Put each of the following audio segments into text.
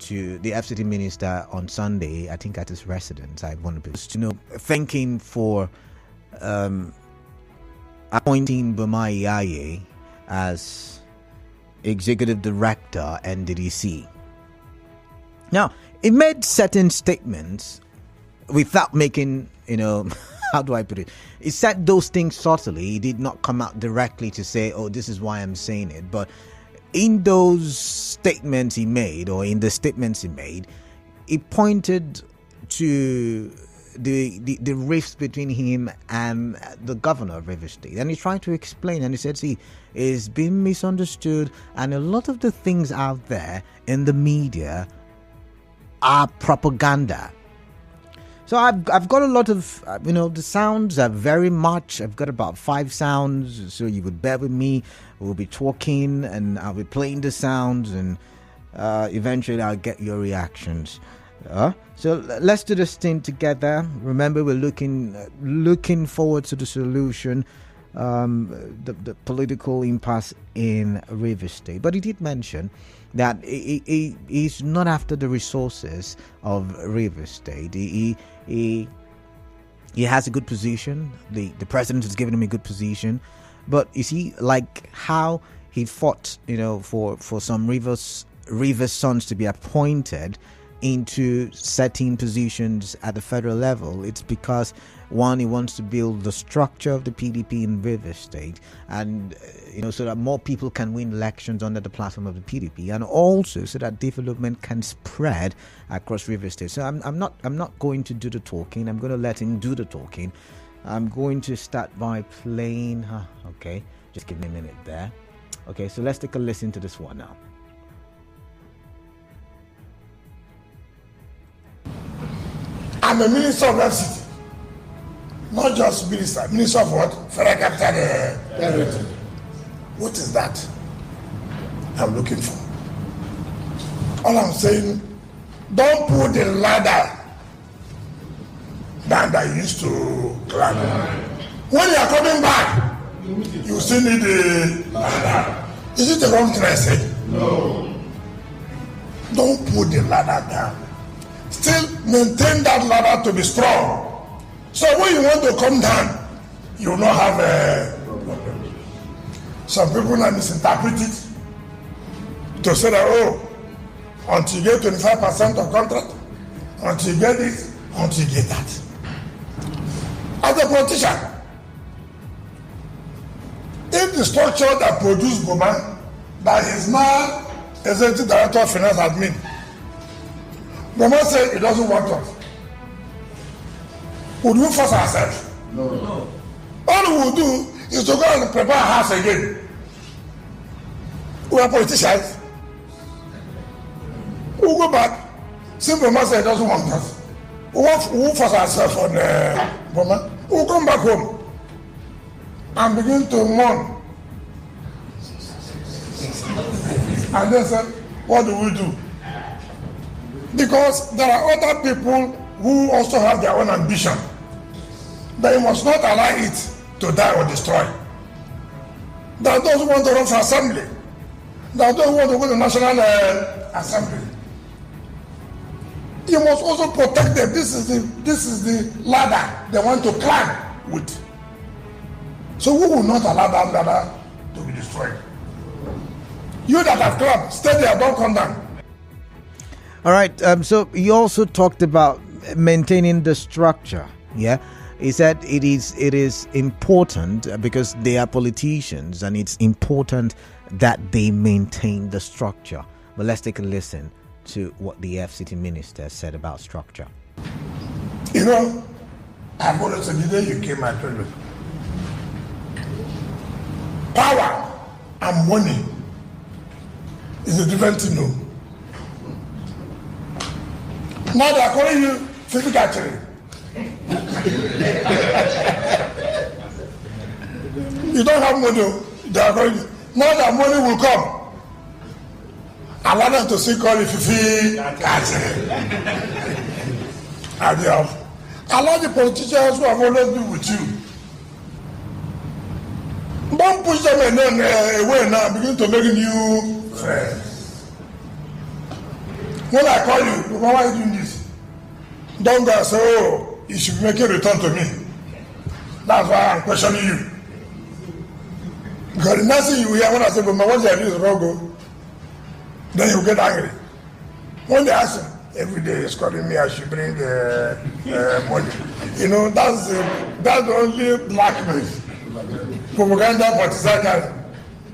to the FCT minister on Sunday, I think at his residence. I want to be, thanking for appointing Boma Iyaye as executive director NDDC. Now, he made certain statements without making, how do I put it? He said those things subtly. He did not come out directly to say, oh, this is why I'm saying it. But in those statements he made, or in the statements he made, he pointed to the rifts between him and the governor of Rivers State. And he tried to explain, and he said, see, it's been misunderstood, and a lot of the things out there in the media are propaganda. So I've got a lot of, the sounds are very much, I've got about 5 sounds, so you would bear with me. We'll be talking, and I'll be playing the sounds, and eventually I'll get your reactions. So let's do this thing together. Remember, we're looking forward to the solution, the political impasse in Rivers State. But he did mention that he's not after the resources of Rivers State. He has a good position. The president has given him a good position. But you see, like how he fought, for some Rivers sons to be appointed into certain positions at the federal level. It's because, one, he wants to build the structure of the PDP in Rivers State, and so that more people can win elections under the platform of the PDP, and also so that development can spread across Rivers State. So I'm not going to do the talking. I'm going to let him do the talking. I'm going to start by playing. Okay, just give me a minute there. Okay, so let's take a listen to this one now. I'm a minister of FCT, not just minister of what? Federal Capital Territory. What is that I'm looking for? All I'm saying, don't put the ladder down that you used to climb. When you are coming back, you still need the ladder. Is it the wrong thing I said? No. Don't put the ladder down. Still maintain that ladder to be strong. So when you want to come down, you will not have a problem. Some people now misinterpret it to say that, until you get 25% of contract, until you get this, until you get that. As a politician, if the structure that produced Boma, that is now executive director of finance admin, Boma said he doesn't want us, would we force ourselves? No. All we will do is to go and prepare a house again. We are politicians. We'll go back. Since Boma said he doesn't want us, we'll force ourselves on Boma. We'll come back home and begin to mourn. And then say, what do we do? Because there are other people who also have their own ambition. But you must not allow it to die or destroy. There are those who want to run for assembly. There are those who want to go to National Assembly. You must also protect them. This is the ladder they want to climb with. So we will not allow that ladder to be destroyed. You that have climbed, stay there, don't come down. All right, so he also talked about maintaining the structure. Yeah, he said it is important because they are politicians, and it's important that they maintain the structure. But let's take a listen to what the FCT minister said about structure. I've always said the day you came, I told you, power and money is a different thing. No. Now they are calling you physical training. You don't have money, they are calling you. Now that money will come, allow them to see call you Fifi catching. Allow the politicians who have always been with you. Don't push them away now, begin to make new friends. When I call you, why are you doing this? Don't go and say, oh, you should make a return to me. That's why I'm questioning you. Because the next thing you hear when I say, but what did I do is wrong, then you get angry. When they ask him, every day he's calling me, I should bring money. You know, that's the only blackmail. Propaganda partisan,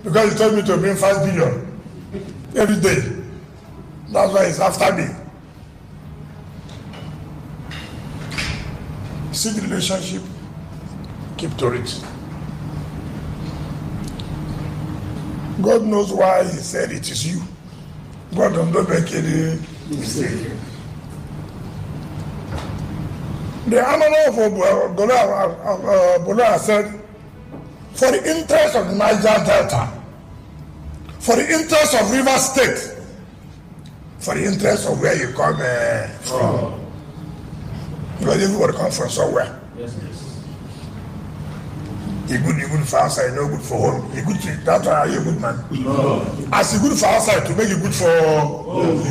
because he told me to bring 5 billion every day. That's why he's after me. See the relationship, keep to it. God knows why he said it is you. God don't make any mistake. The Amano of Bola said, for the interest of the Niger Delta, for the interest of River State, for the interest of where you come from. Because everybody comes from somewhere. Yes, yes. You good for outside, no good for home. You good to, that's why you're a good man. No. As you good for outside to make you good for home.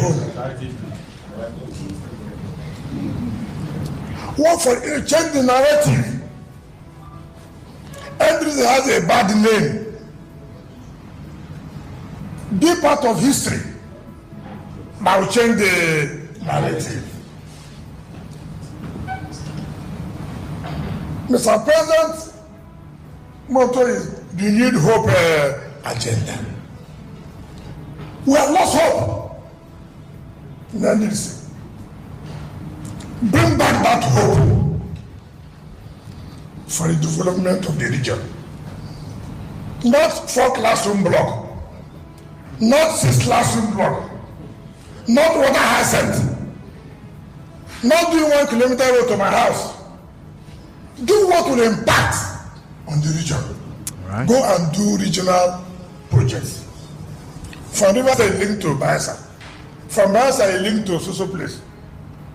Work for change the narrative. Everything has a bad name. Be part of history. But will change the narrative. Mr. President, motto is renewed hope agenda. We have lost hope. Now listen. Bring back that hope for the development of the region. Not 4 classroom block, not 6 classroom block, not water hyacinth, not doing 1 kilometer road to my house. Do what will impact on the region. Right. Go and do regional projects. From Riverside link to Bayelsa. From Bayelsa link to Soso place.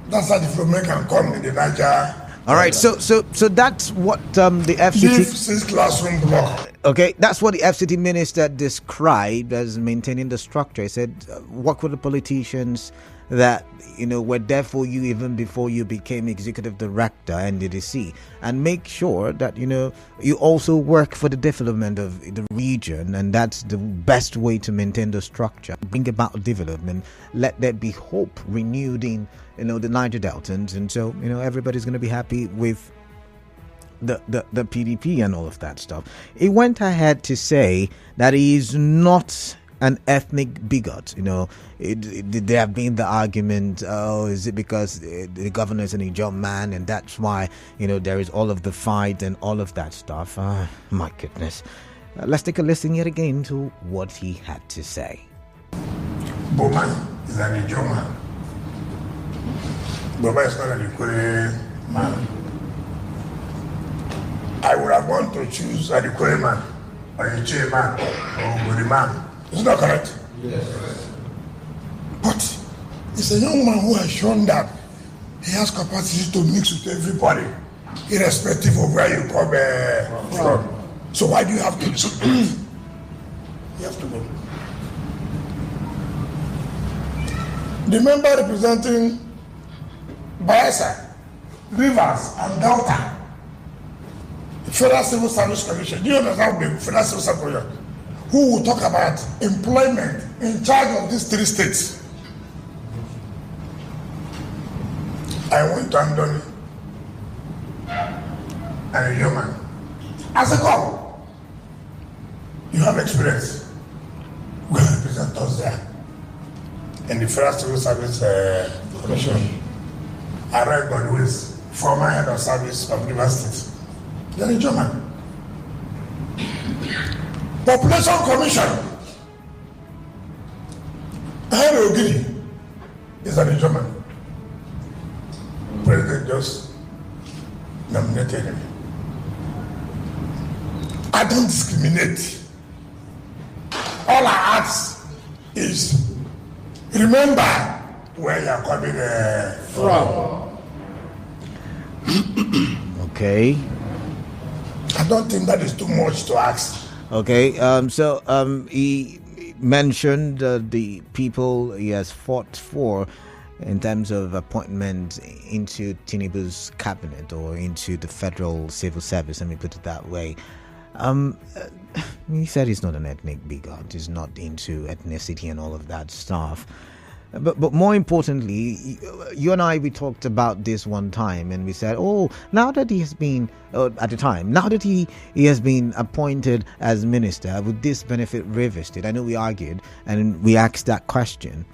That's how development can come in the Niger. All right, so that's what the FCT. Leave 6 classroom block. Okay, that's what the FCT minister described as maintaining the structure. He said, work with the politicians that were there for you even before you became executive director NDDC, and make sure that you also work for the development of the region, and that's the best way to maintain the structure. Bring about development. Let there be hope renewed in the Niger Deltans, and so everybody's going to be happy with the PDP and all of that stuff. He went ahead to say that he is not an ethnic bigot. There have been the argument, is it because the governor is an Ijaw man and that's why there is all of the fight and all of that stuff. My goodness. Let's take a listen yet again to what he had to say. Bowman is an Ijaw man. Bowman is not an Ikore man. I would have wanted to choose an Ikore man, or a Ijaw man, or a Guri man. Is that correct? Yes. But it's a young man who has shown that he has capacity to mix with everybody, irrespective of where you come from. So why do you have to do You have to go. The member representing Bayelsa, Rivers, and Delta, the Federal Civil Service Commission. Do you understand the Federal Civil Service Commission? Who will talk about employment in charge of these 3 states. I went to Andoni and a human. As a couple, you have experience. Go and represent us there. In the Federal Civil Service Commission. I read Godwin's former head of service of River State. You're a German. Population Commission. Henry Ogidi is an German. President just nominated him. I don't discriminate. All I ask is remember where you are coming from. Okay. I don't think that is too much to ask. Okay, so he mentioned the people he has fought for in terms of appointment into Tinubu's cabinet or into the federal civil service. Let me put it that way. He said he's not an ethnic bigot. He's not into ethnicity and all of that stuff. But more importantly, you and we talked about this one time, and we said, now that he has been, at the time, now that he has been appointed as minister, would this benefit River State? I know we argued and we asked that question.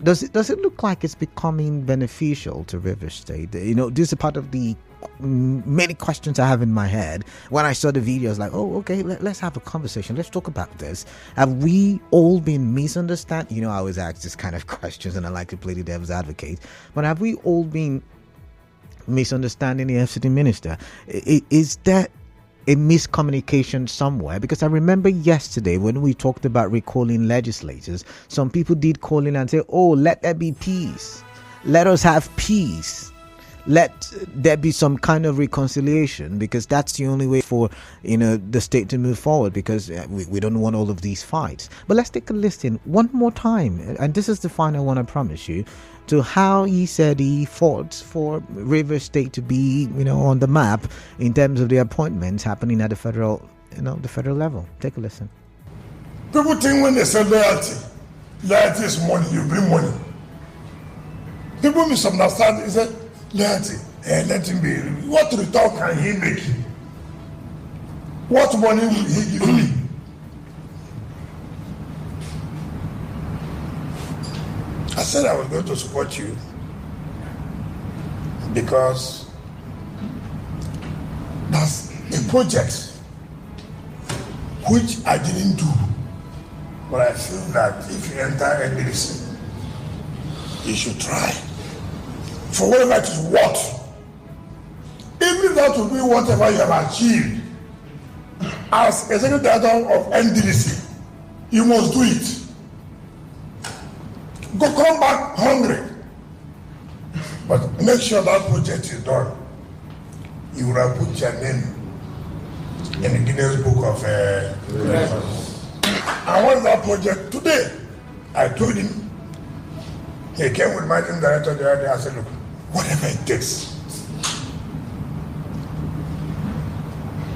Does it look like it's becoming beneficial to River State? This is a part of the many questions I have in my head. When I saw the video, I was like, okay, let's have a conversation. Let's talk about this. Have we all been misunderstood? I always ask this kind of questions, and I like to play the devil's advocate. But have we all been misunderstanding the FCT minister? Is there a miscommunication somewhere? Because I remember yesterday when we talked about recalling legislators, some people did call in and say, let there be peace. Let us have peace. Let there be some kind of reconciliation, because that's the only way for the state to move forward, because we don't want all of these fights. But let's take a listen one more time, and this is the final one, I promise you, to how he said he fought for River State to be on the map in terms of the appointments happening at the federal level. Take a listen. People think when they say loyalty is money, you bring money. People misunderstand. He said, loyalty, let him be. What return can he make? What money will he give me? I said I was going to support you because that's a project which I didn't do. But I feel that if you enter NDC, you should try. For whatever it is worth. Even that will be whatever you have achieved. As executive director of NDC, you must do it. Come back hungry. But make sure that project is done. You will have put your name in the Guinness Book of Records. And what is that project today? I told him. He came with my team director the other day. I said, look, whatever it takes,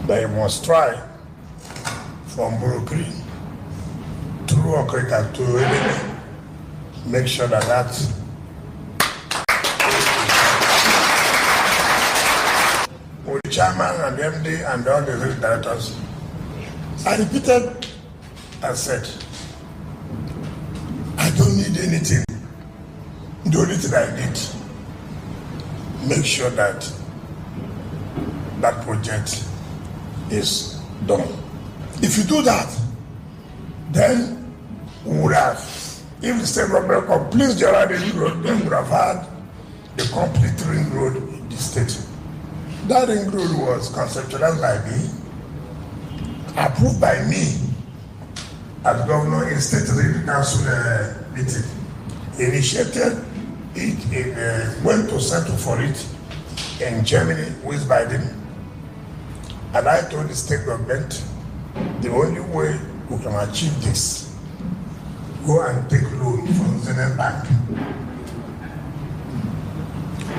that you must try from Brooklyn through Okrika to Eleni. Make sure that with the chairman and the MD and all the executive directors, I repeated, I said, I don't need anything. The only thing I need, make sure that that project is done. If you do that, then we would have, if the state government completes the ring road, then we would have had the complete ring road in the state. That ring road was conceptualized by me, approved by me as governor in state executive council meeting, initiated it, went to settle for it in Germany with Biden. And I told the state government, the only way we can achieve this, go and take loan from Zenith Bank.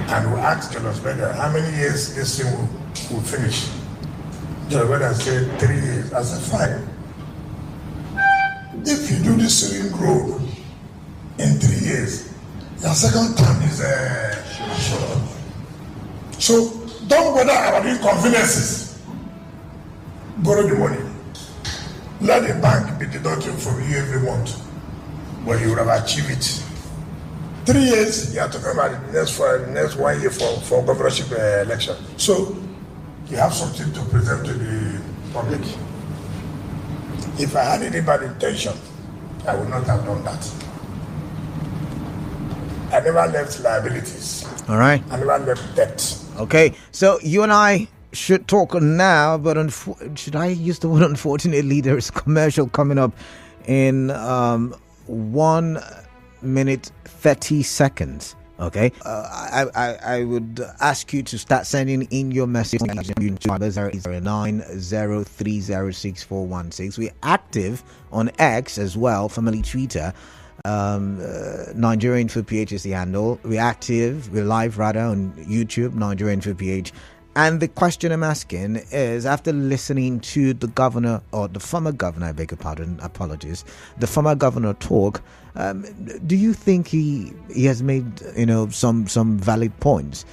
And we asked Julius Berger, how many years this thing will finish? Julius Berger said 3 years. I said, fine. If you do this ring road in 3 years, your second term is short. So don't bother about inconveniences. Borrow the money. Let the bank be deducting from you every month. But you will have achieved it. 3 years, you are talking about the next 1 year for governorship election. So you have something to present to the public. If I had any bad intention, I would not have done that. I never left liabilities. All right. I never left debt. Okay, so you and I should talk now, but should I use the word unfortunately? There's a commercial coming up in 1 minute 30 seconds. Okay, I would ask you to start sending in your message. 09030364416. We're active on X as well, formerly Twitter, Nigerian Info PH is the handle. We're live rather on YouTube, Nigerian Info PH. And the question I'm asking is, after listening to the governor, or the former governor, I beg your pardon, apologies, the former governor talk, do you think he has made some valid points?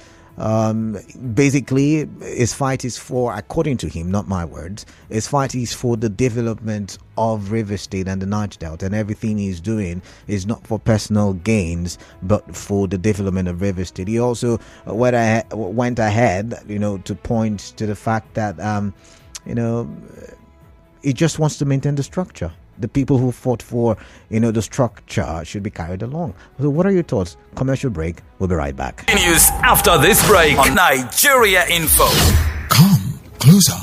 Basically, his fight is for, according to him, not my words, his fight is for the development of River State and the Niger Delta, and everything he's doing is not for personal gains but for the development of River State. He also went ahead, to point to the fact that he just wants to maintain the structure. The people who fought for, the structure should be carried along. So what are your thoughts? Commercial break. We'll be right back. News after this break on Nigeria Info. Come closer.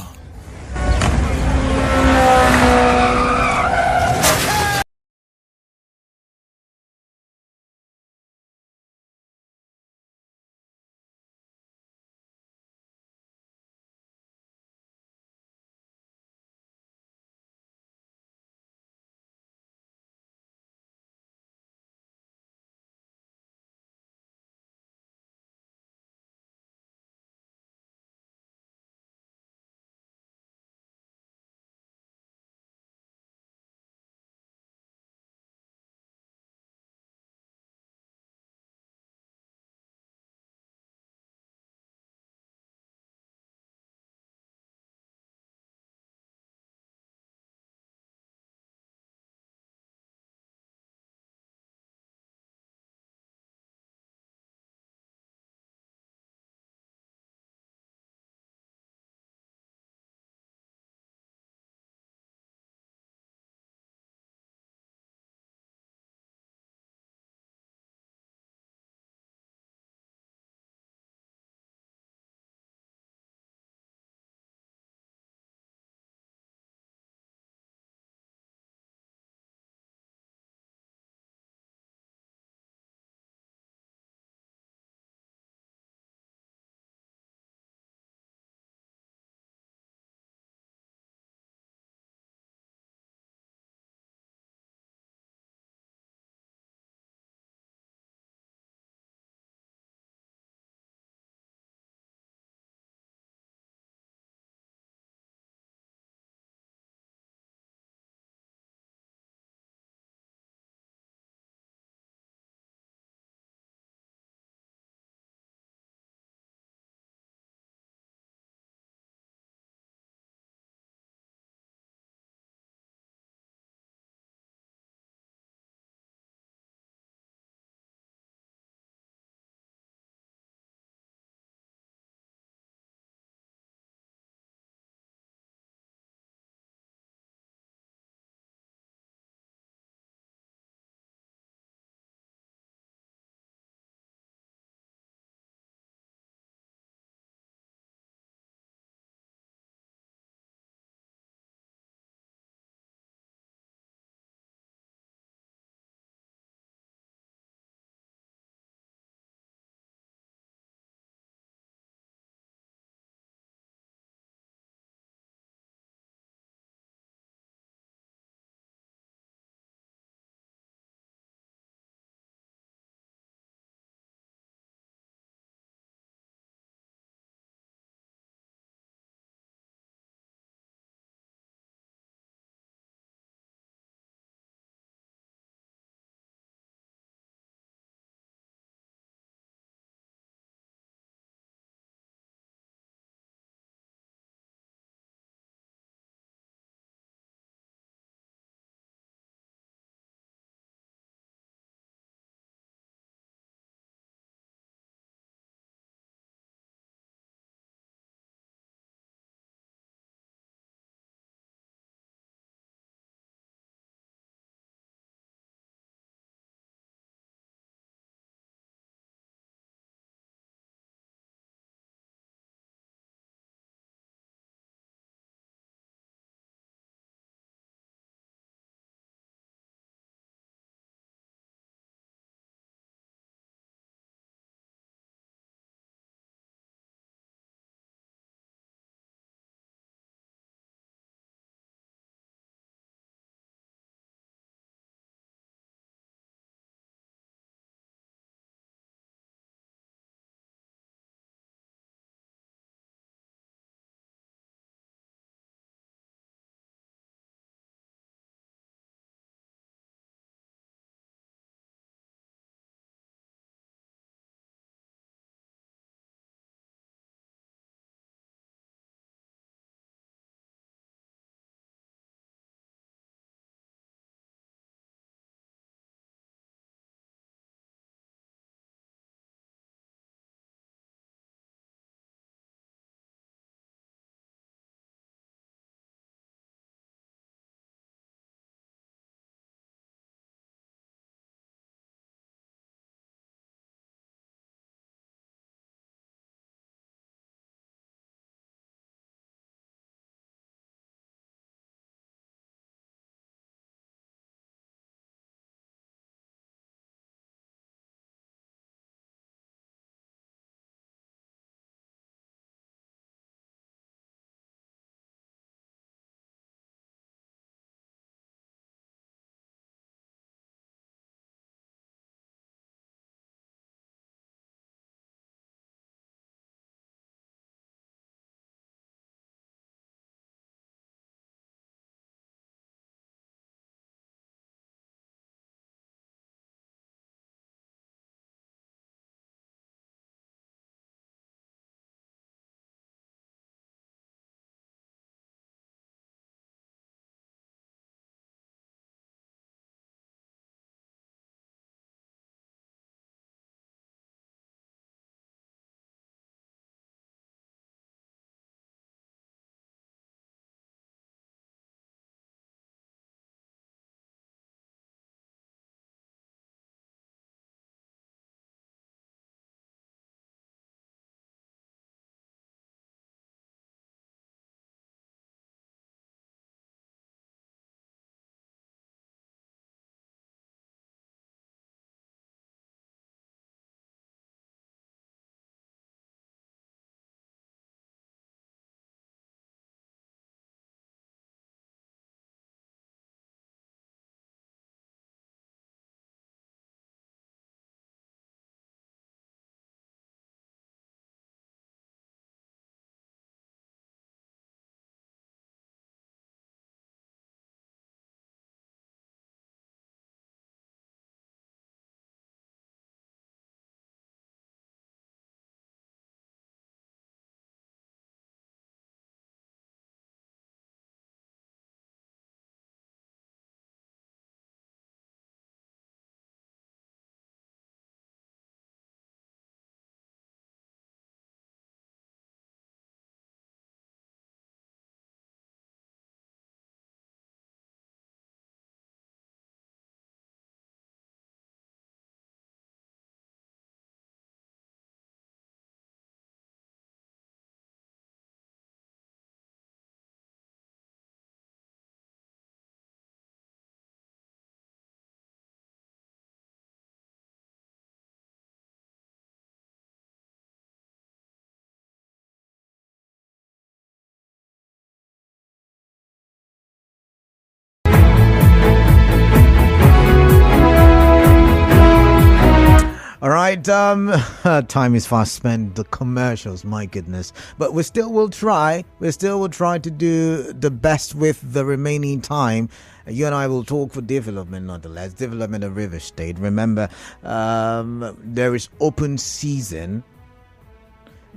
right, time is fast spent. The commercials, my goodness. But we still will try. We still will try to do the best with the remaining time. You and I will talk for development, nonetheless. Development of River State. Remember, there is open season.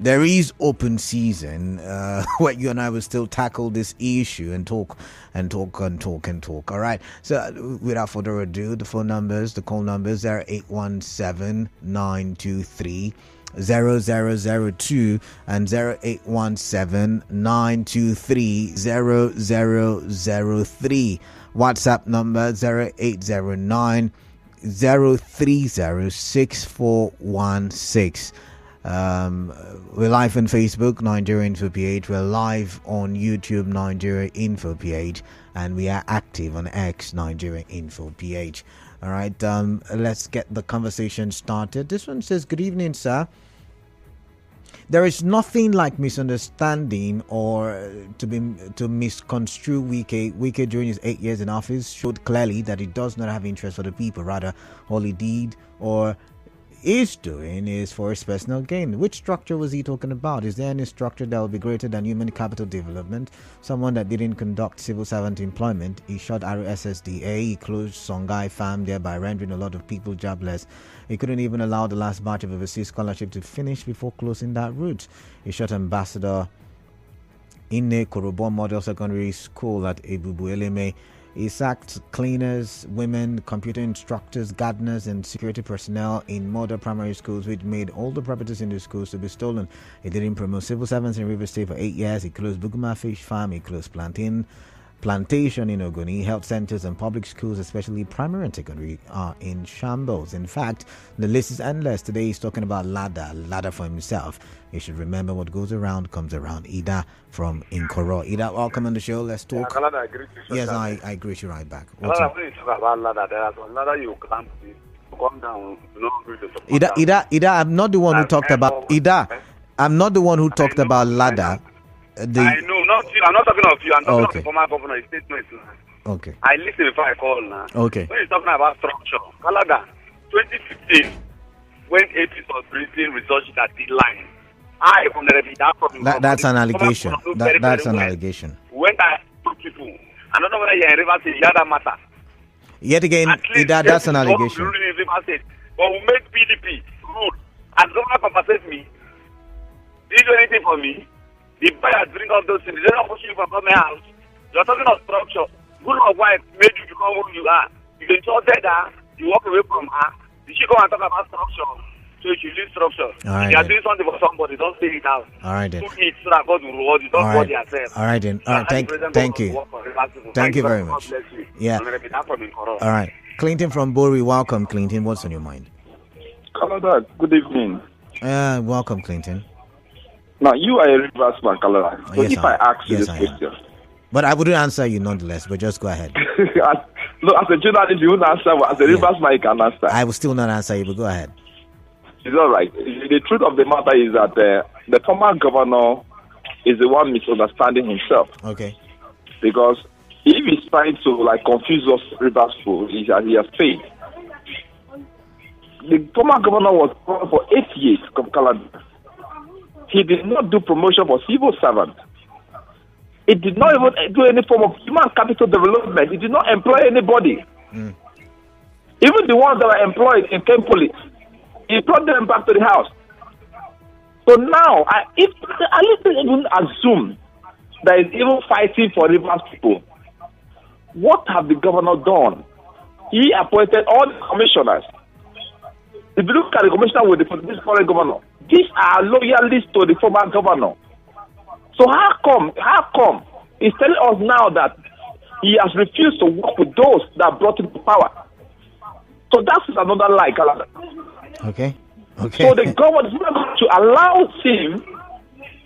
There is open season where you and I will still tackle this issue and talk. All right. So without further ado, the phone numbers, the call numbers are 817-923-0002 and 0817-923-0003. WhatsApp number 0809 030 6416. We're live on Facebook, Nigeria Info PH. We're live on YouTube, Nigeria Info PH, and we are active on X, Nigeria Info PH. All right, let's get the conversation started. This one says, "Good evening, sir. There is nothing like misunderstanding or to misconstrue Wike. Wike during his 8 years in office showed clearly that he does not have interest for the people. Rather, all he did or is doing is for his personal gain." Which structure was he talking about? Is there any structure that will be greater than human capital development? Someone that didn't conduct civil servant employment. He shut RSSDA, he closed Songhai Farm, thereby rendering a lot of people jobless. He couldn't even allow the last batch of overseas scholarship to finish before closing that route. He shut Ambassador Inne Korobon Model Secondary School at Ebubu Eleme. He sacked cleaners, women, computer instructors, gardeners, and security personnel in model primary schools, which made all the properties in the schools to be stolen. He didn't promote civil servants in River State for 8 years. He closed Buguma Fish Farm. He closed Plantation in Ogoni. Health centers and public schools, especially primary and secondary, are in shambles. In fact, the list is endless. Today he's talking about Lada for himself. You should remember what goes around comes around. Ida from Inkoro. Ida, welcome on the show. Let's talk. Yes, I greet you right back. Ida, I'm not the one who talked about Ida. I'm not the one who talked about Lada. I know, not you. I'm not talking of you. I'm talking of the former governor. His statement. Okay. I listen before I call now. Okay. When he's talking about structure, Canada, 2015, when AP was bringing resources at the line, I from the that's an allegation. That's an allegation. When I took people, I don't know whether you're in River State, the other matter. Yet again, that's an allegation. But we made PDP rule, and government compensates me. Did you do anything for me? The buyers bring up those things. They're not pushing you from my house. You're talking of structure. Good or wife made you become who you are. You insulted her. You walk away from her. Did she go and talk about structure? So you should leave structure. If you are doing something for somebody, don't say it out. All right then. Do it so that God will reward you. Don't reward yourself. All right then. All right. Thank you. Thank you very much. Yeah. All right. Clinton from Bori, welcome, Clinton. What's on your mind? Canada, good evening. Welcome, Clinton. Now, you are a reverse man, Canada. So yes, if I ask you this question. But I wouldn't answer you nonetheless, but just go ahead. Look, as a journalist, you won't answer, but as a reverse man, you can answer. I will still not answer you, but go ahead. It's all right. The truth of the matter is that the former governor is the one misunderstanding himself. Okay. Because if he's trying to confuse us reverse people, he has failed. The former governor was governor for 8 years, Canada. He did not do promotion for civil servants. He did not even do any form of human capital development. He did not employ anybody. Even the ones that were employed in Kempolis, he brought them back to the house. So now, if I even assume that he's even fighting for Rivers people, what have the governor done? He appointed all the commissioners. If you look at the commissioner with this current governor, these are loyalists to the former governor. So how come he's telling us now that he has refused to work with those that brought him to power? So that's another lie, Canada. Okay. So the government is not going to allow him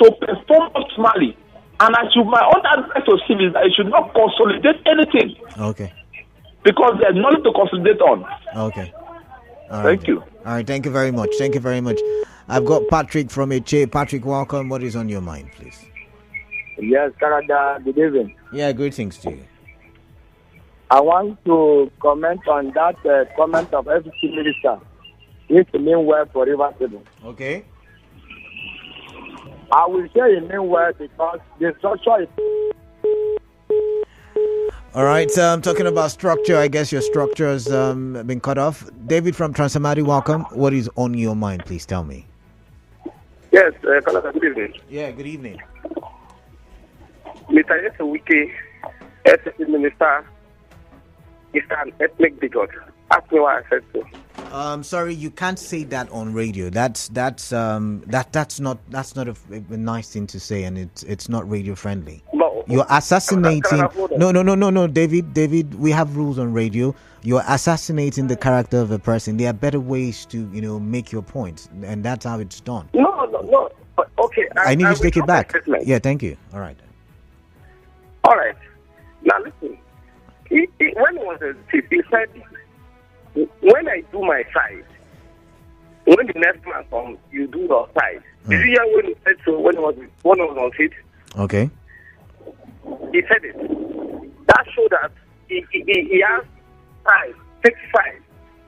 to perform optimally. And my own advice to him is that he should not consolidate anything. Okay. Because there's nothing to consolidate on. Okay. Thank you. All right, thank you very much. I've got Patrick from HA. Patrick, welcome. What is on your mind, please? Yes, Canada, good evening. Yeah, greetings to you. I want to comment on that comment of FCC minister It's the main word for River State. Okay. I will say the main word because the structure is. All right. Talking about structure, I guess your structure has been cut off. David from Transamadi, welcome. What is on your mind? Please tell me. Yes, good evening. Yeah, good evening. Mr. Wike, SSC Minister, is an ethnic bigot. Ask me why I said so. Sorry, you can't say that on radio. That's not a nice thing to say, and it's not radio friendly. No, You're assassinating. Can I No, David. We have rules on radio. You're assassinating the character of a person. There are better ways to make your point, and that's how it's done. No. Okay, I need you to take it back. Yeah, thank you. All right. All right. Now listen. When he was a chief, he said, when I do my side, when the next man comes, you do your side. Did you hear when he said so when he was on seat? Okay. He said it. That showed that he has side, six sides.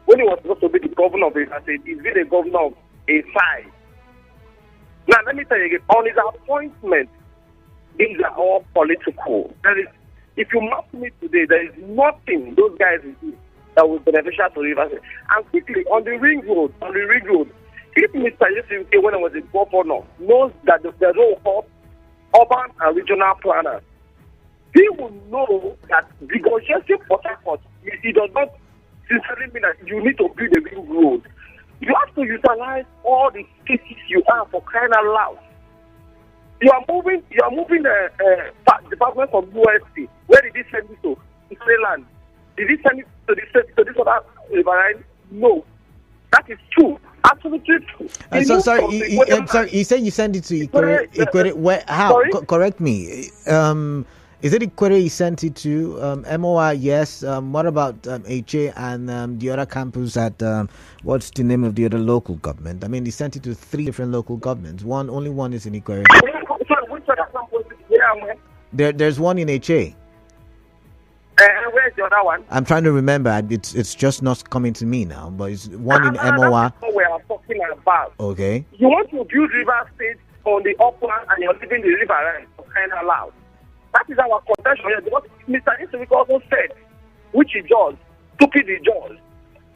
When he was supposed to be the governor of River State, he's been the governor of a side. Now let me tell you again, on his appointment, these are all political. If you map me today, there is nothing those guys will do that was beneficial to River State. And quickly, on the ring road, if Mr. Yusuke, when I was a governor, knows that the role of urban and regional planners, he will know that negotiating Port Harcourt, it does not sincerely mean that you need to build a ring road. You have to utilize all the spaces you have for crying out loud. You are moving the department from USC. Where did he send it to? Israel. Did he send it to this other riverine? No. That is true. Absolutely true. Sorry. You said you sent it to Ikwere. Where? How? Correct me. Is it Ikwere you sent it to? MOI, yes. What about HA and the other campus at what's the name of the other local government? I mean, he sent it to 3 different local governments. Only one is in Ikwere. Which other campus? There's one in HA. Where's the other one? I'm trying to remember. It's just not coming to me now. But it's one in MOI. That's what we are talking about. Okay. You want to build River State on the upland and you're leaving the river line to kind of loud. That is our contention here. Because Mr. Isaac also said, which he does, stupid he does.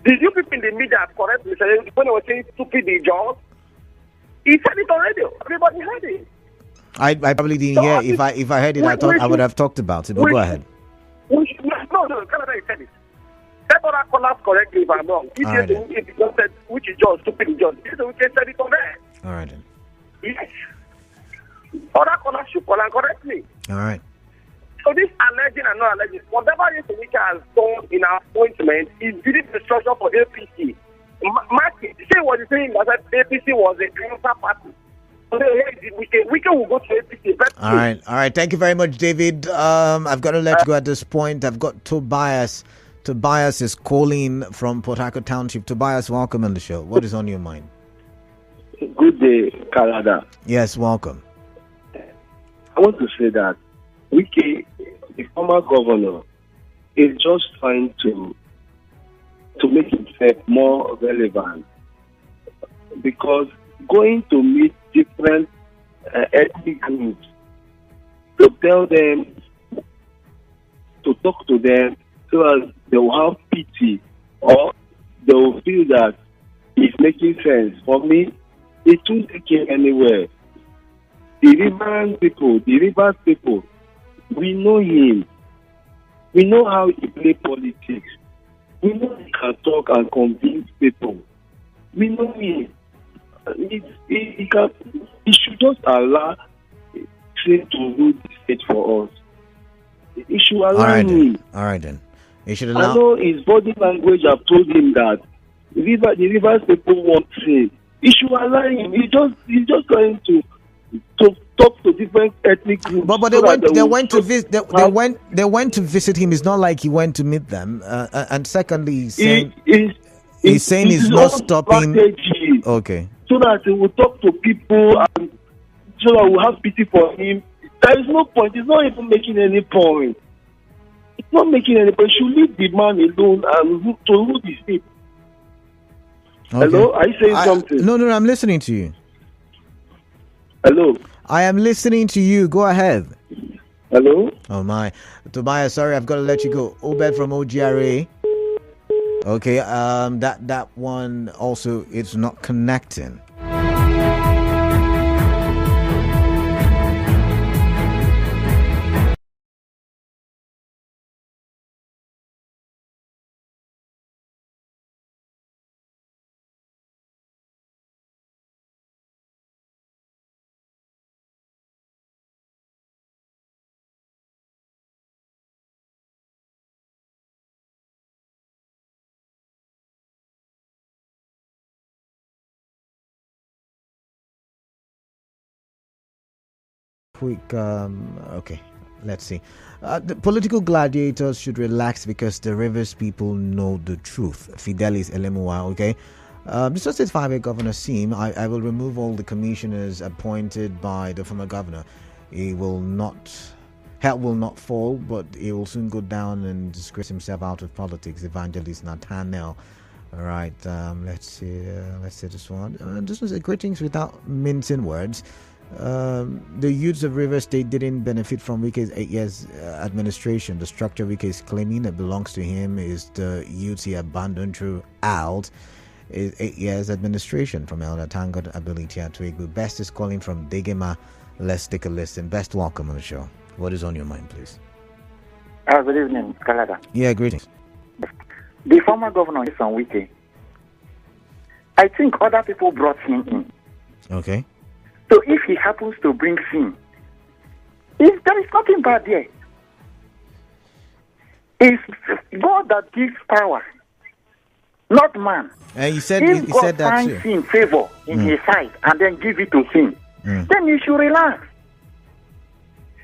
Did you people in the media correct Mr. Isaac when he was saying stupid he does? He said it on radio. Everybody heard it. I probably didn't hear. If I heard it, I would have talked about it. But go ahead. No, Canada said it. Let other callers correct me if I'm wrong. If you just said which is just stupid is just. This is we can say it on there. All right then. Yes. Other callers should call and correct me. All right. So this alleging and not alleging, whatever this week has done in our appointment is really the structure for APC. Mark it. Say what you're saying that APC was a cancer party. We can go to APC. All right. Thank you very much, David. I've got to let you go at this point. I've got Tobias. Tobias is calling from Port Harcourt Township. Tobias, welcome on the show. What is on your mind? Good day, Canada. Yes, welcome. I want to say that Wike, the former governor, is just trying to make himself more relevant, because going to meet different ethnic groups to tell them, to talk to them, so that they will have pity or they will feel that it's making sense. For me, it won't take him anywhere. The Rivers people, we know him. We know how he plays politics. We know he can talk and convince people. We know him. He should just allow him to rule the state for us. He should allow him. All right then. He should allow. I know his body language have told him that the Rivers people want him. He should allow him. He's just trying to talk to different ethnic groups. But they went to visit him. It's not like he went to meet them. And secondly, he's saying he's not stopping. Strategy. Okay. So that he will talk to people and so that we'll have pity for him. There is no point. It's not even making any point. It's not making any point. You should leave the man alone and to rule the state. Hello, are you saying something? No, I'm listening to you. Hello. I am listening to you. Go ahead. Hello. Oh my, Tobias, sorry, I've got to let you go. Obed from OGRA. Okay, that one also, it's not connecting. Quick, okay, let's see. The political gladiators should relax because the Rivers people know the truth. Fidelis Elemua, okay? This was his 5-year governor Sim. I will remove all the commissioners appointed by the former governor. Help will not fall, but he will soon go down and disgrace himself out of politics. Evangelist Nathaniel. All right, let's see this one. This was a greetings without mincing words. The youths of River State didn't benefit from Wike's 8 years administration. The structure Wike is claiming that belongs to him is the youths he abandoned throughout his 8 years administration. From Elder Tango Ability to Igbo. Best is calling from Degema. Let's take a listen. Best, welcome on the show. What is on your mind, please? Good evening, Canada. Yeah, greetings. The former governor is on Wike. I think other people brought him in. Okay. So if he happens to bring sin, there is nothing bad there. It's God that gives power, not man. And you said if you God said that finds too. sin favor in his sight and then give it to him, then he should relax.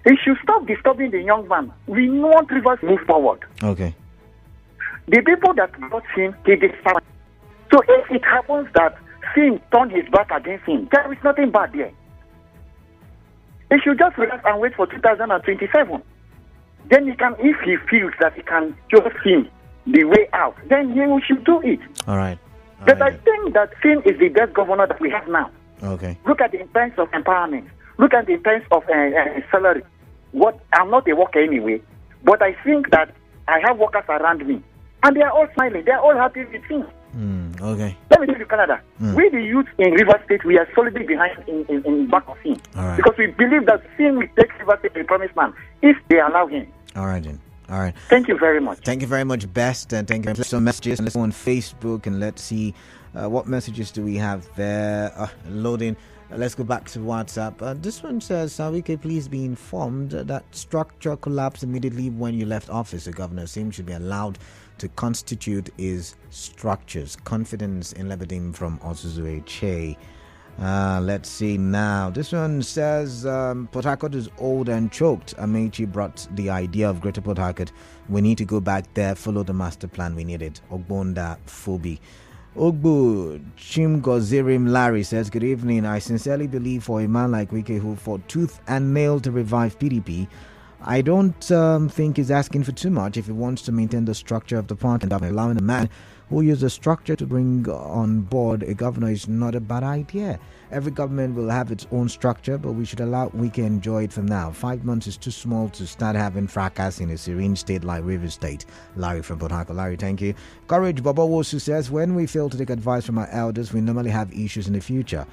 He should stop disturbing the young man. We want Rivers move forward. Okay. The people that brought him, they deserve. So if it happens that sin turned his back against him, there is nothing bad there. He should just relax and wait for 2027. Then he can, if he feels that he can show him the way out, then he should do it. All right. But I think that Sin is the best governor that we have now. Okay. Look at the terms of empowerment. Look at the terms of salary. I'm not a worker anyway, but I think that I have workers around me, and they are all smiling. They are all happy with Sin. Okay. Let me tell you, Canada. We, the youth in River State, we are solidly behind in back of him. All right. Because we believe that Sin will take River State to the promised land if they allow him. All right, then. All right. Thank you very much. Thank you very much, Best, and thank you for some messages. Let's go on Facebook and let's see what messages do we have there. Loading. Let's go back to WhatsApp. This one says, Sawike, please be informed that structure collapsed immediately when you left office. The governor seems should be allowed to constitute his structures. Confidence in Lebadim from Osuzue Che. Let's see now. This one says Port Harcourt is old and choked. Amechi brought the idea of Greater Port Harcourt. We need to go back there, follow the master plan. We need it. Ogbonda Phobi. Ogbu Chimgozirim Larry says, good evening. I sincerely believe for a man like Wike who fought tooth and nail to revive PDP, I don't think he's asking for too much if he wants to maintain the structure of the party. And allowing a man who uses the structure to bring on board a governor is not a bad idea. Every government will have its own structure, but we should allow Wike enjoy it for now. 5 months is too small to start having fracas in a serene state like River State. Larry from Port Harcourt. Larry, thank you. Courage Baba Wosu says, when we fail to take advice from our elders, we normally have issues in the future.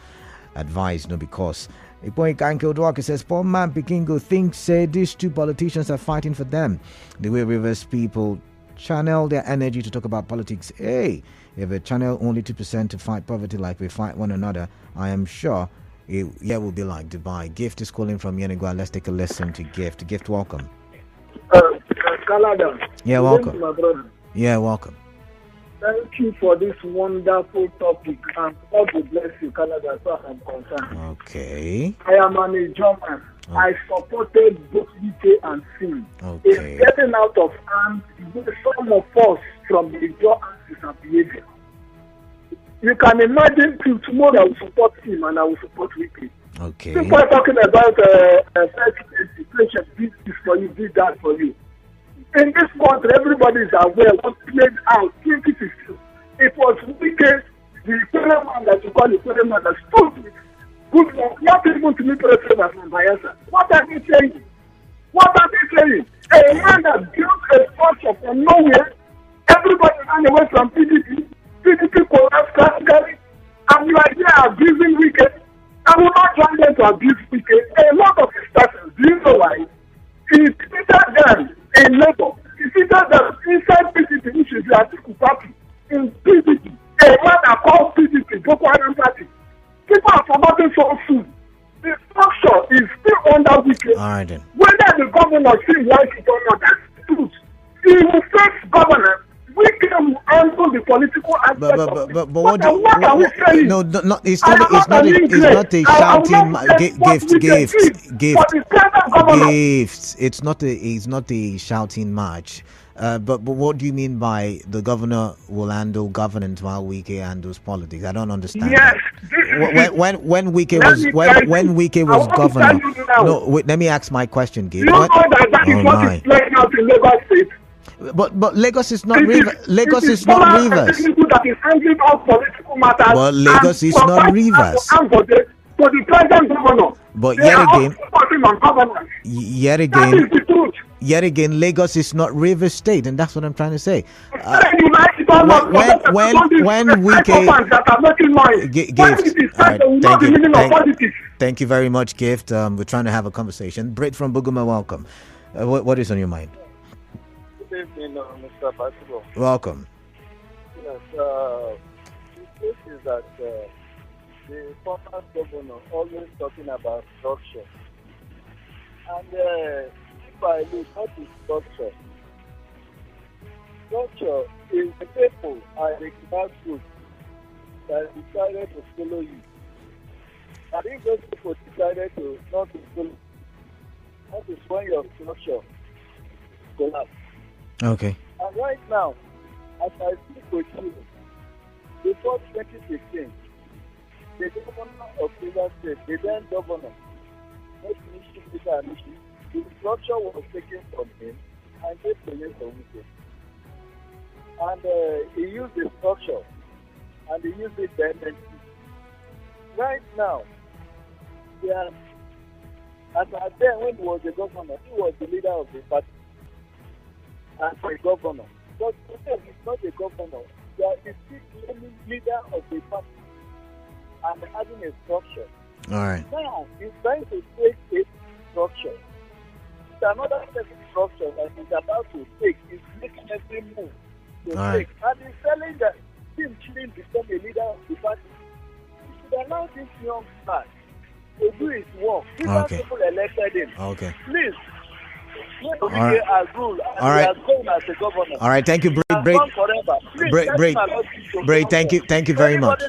Advice, no because. Ipoy Kanko Dwaka says, poor man Pikingo thinks say these two politicians are fighting for them. The way Rivers people channel their energy to talk about politics. Hey, if they channel only 2% to fight poverty like we fight one another, I am sure it will be like Dubai. Gift is calling from Yenigua. Let's take a listen to Gift. Gift, welcome. Canada. Yeah, welcome. My brother. Yeah, welcome. Thank you for this wonderful topic, and God will bless you, Canada, as far as I'm concerned. Okay. I am an German. Oh. I supported both UK and Sin. Okay. It's getting out of hand. Some of us from the Joe and behavior. You can imagine till tomorrow I will support him and I will support Wike. Okay. People are talking about situation. This is for you, this that for you. In this country, everybody is aware what played out 2016. It was Wike the man that you call the man that stood with good luck, not even to me President from Bayelsa. What are they saying? What are they saying? A man that built a structure from nowhere, everybody ran away from PDP. PDP collapsed classically, and you are here abusing Wike. I will not join them to abuse Wike. A lot of these persons, do you know why? He treated them in labor. He treated them inside PDP, which is the Atiku party, in PDP. A man that calls PDP, Boko Haram party. People are forgotten so soon. The structure is still under Wike. All right, then. Whether the governor seems like it or not, that's the truth. He will face governor. Wike will handle the political aspect of it. But what are we saying? No, it's not a shouting gift. It's not a shouting match. But what do you mean by the governor will handle governance while Wike handles politics? I don't understand. Yes. When Wike was governor. No, wait, let me ask my question, Gabe. You know that is what is playing out in Lagos State. But Lagos is not Rivers. Lagos is not Rivers. That is handling all political matters. But Lagos is not Rivers. For the present governor. But yet again, Lagos is not Rivers State, and that's what I'm trying to say. When thank you very much, Gift. We're trying to have a conversation. Britt from Buguma, welcome. What is on your mind? Good evening, Mr. Basibo. Welcome. Yes, the case is that the former governor always talking about structure. And if I look at the structure is the people and the grassroots that decided to follow you. I think those people decided to not to follow. That is when your structure collapse. Okay. And right now, as I speak with you, before 2016, the governor of Rivers State, the then governor, the structure was taken from him and they placed on Wike. And he used the structure and he used it then. Right now, as at then when he was the governor, he was the leader of the party. As a governor. But today he's not a governor. He is still the leader of the party and having a structure. All right. Now he's trying to take a structure. It's another structure that he's about to take. He's making every move to all take. Right. And he's telling that him shouldn't become a leader of the party. He should allow this young man to do his work. Different people elected him. Okay. Please. All right. All right. Thank you, Bray. Thank you very much.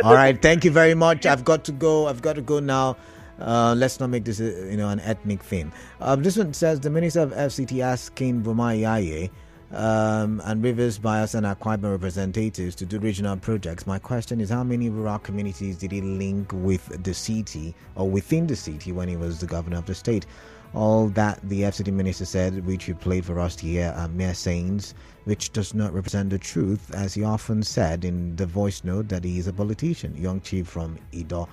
All right. Thank you very much. I've got to go now. Let's not make this an ethnic thing. This one says the Minister of FCT asking Boma Yaye and Rivers, Bias and Akwa Ibom representatives to do regional projects. My question is, how many rural communities did he link with the city or within the city when he was the governor of the state? All that the FCT minister said, which you played for us here, are mere sayings, which does not represent the truth, as he often said in the voice note that he is a politician. Young Chief from Ido.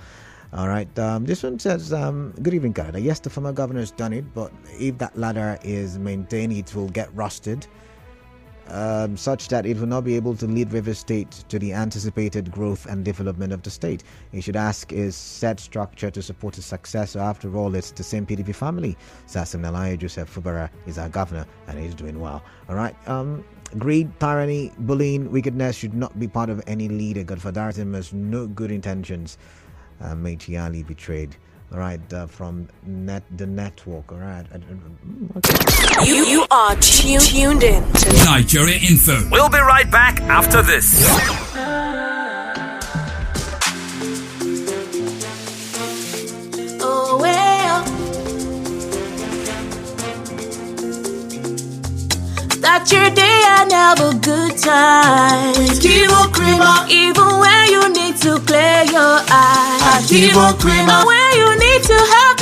All right. This one says, good evening, Canada. Yes, the former governor has done it, but if that ladder is maintained, it will get rusted. Such that it will not be able to lead Rivers State to the anticipated growth and development of the state. He should ask his set structure to support his successor. After all, it's the same PDP family. Sasim Nalaya Joseph Fubara is our governor and he's doing well. All right. Greed, tyranny, bullying, wickedness should not be part of any leader. Godfatherism has no good intentions. Machiali betrayed. All right, from the network. All right. Okay. You are tuned in to Nigeria Info. We'll be right back after this. Oh, well. Start your day and have a good time. Kivo Creamer. Even when you need to clear your eyes. Kivo Creamer. When you need to have